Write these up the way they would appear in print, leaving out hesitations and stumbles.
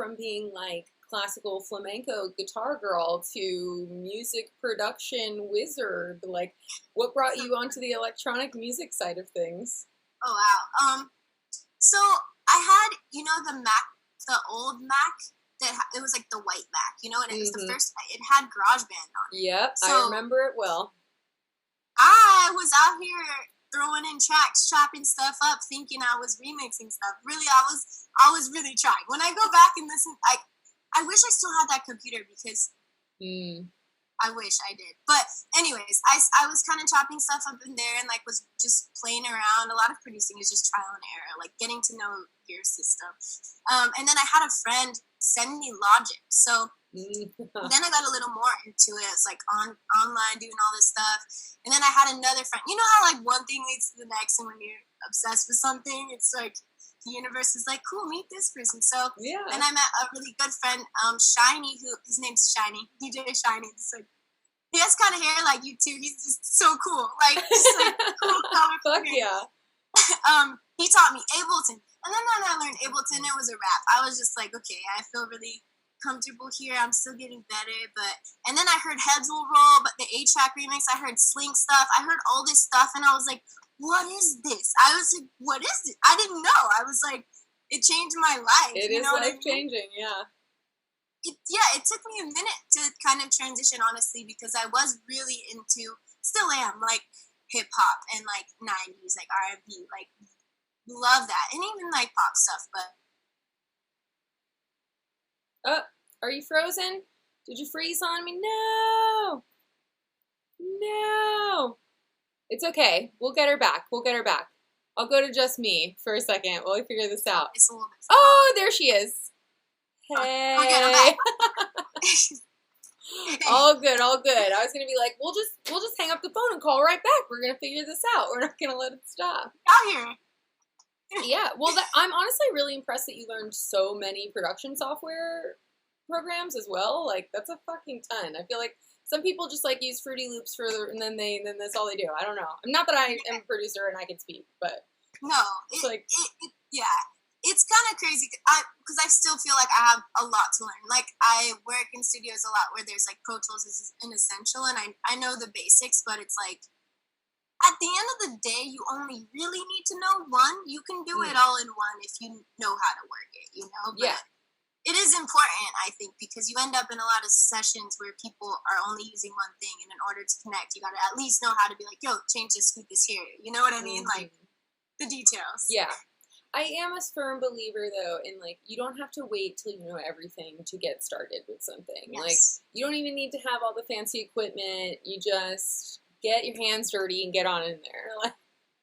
from being like classical flamenco guitar girl to music production wizard? Like, what brought you onto the electronic music side of things? Oh wow. So I had, the Mac, the old Mac it was like the white Mac, and it was the first. It had GarageBand on it. Yep, so I remember it well. I was out here throwing in tracks, chopping stuff up, thinking I was remixing stuff. Really, I was really trying. When I go back and listen, I wish I still had that computer because I wish I did. But anyways, I was kind of chopping stuff up in there and like was just playing around. A lot of producing is just trial and error, like getting to know your system. And then I had a friend send me Logic. So then I got a little more into it. It's like online doing all this stuff. And then I had another friend. You know how like one thing leads to the next, and when you're obsessed with something, it's like the universe is like, cool, meet this person. So then I met a really good friend, Shiny, who his name's Shiny, DJ Shiny. So he has kind of hair like you too. He's just so cool, like just like cool, colorful. Fuck yeah. He taught me Ableton, and then when I learned Ableton, it was a wrap. I was just like, okay, I feel really comfortable here. I'm still getting better, and then I heard Heads Will Roll, but the 8-track remix. I heard Slink stuff. I heard all this stuff, and I was like, what is this? I was like, what is it? I didn't know. I was like, it changed my life. It is life changing, yeah. It took me a minute to kind of transition, honestly, because I was really into, still am, like hip hop and like 90s, like R&B, like love that, and even like pop stuff. But are you frozen? Did you freeze on me? No. It's okay. We'll get her back. I'll go to just me for a second while we figure this out. It's a little bit oh, there she is. Hey. Okay, I'm back. All good. I was gonna be like, we'll just hang up the phone and call right back. We're gonna figure this out. We're not gonna let it stop. Out here. Yeah. Well, I'm honestly really impressed that you learned so many production software programs as well. Like, that's a fucking ton. I feel like some people just like use Fruity Loops and then that's all they do. I don't know. Not that I am a producer and I can speak, but no, it's kind of crazy because I still feel like I have a lot to learn. Like, I work in studios a lot where there's like Pro Tools is an essential, and I know the basics, but it's like at the end of the day, you only really need to know one. You can do it all in one if you know how to work it, But it is important, I think, because you end up in a lot of sessions where people are only using one thing, and in order to connect, you got to at least know how to be like, yo, change this, scoot this here. You know what I mean? Like, the details. Yeah. I am a firm believer, though, in, like, you don't have to wait till you know everything to get started with something. Yes. Like, you don't even need to have all the fancy equipment. You just get your hands dirty and get on in there. Like,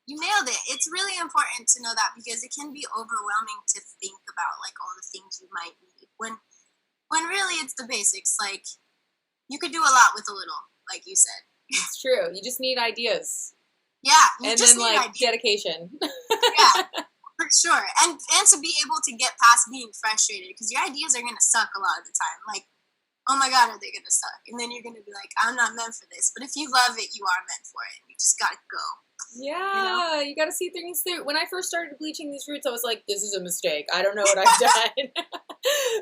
you nailed it. It's really important to know that because it can be overwhelming to think about, like, all the things you might need. When really it's the basics. Like, you could do a lot with a little, like you said. It's true. You just need ideas. Yeah. And then, like, dedication. Yeah. For sure. And to be able to get past being frustrated, because your ideas are going to suck a lot of the time. Like, oh my God, are they going to suck? And then you're going to be like, I'm not meant for this. But if you love it, you are meant for it. You just got to go. Yeah, you got to see things through. When I first started bleaching these roots, I was like, this is a mistake. I don't know what I've done.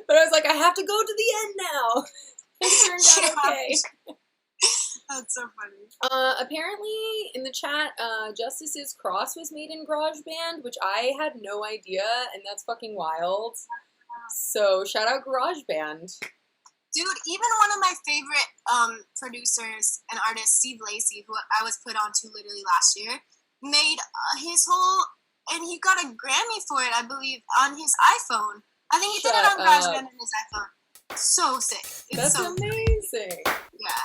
But I was like, I have to go to the end now. It turned out okay. That's so funny. Apparently, in the chat, Justice's Cross was made in GarageBand, which I had no idea, and that's fucking wild. So, shout out GarageBand. Dude, even one of my favorite producers and artists, Steve Lacy, who I was put on to literally last year, made his whole, and he got a Grammy for it, I believe, on his iPhone. I think he did it on GarageBand on his iPhone. So sick. It's That's so amazing. Yeah.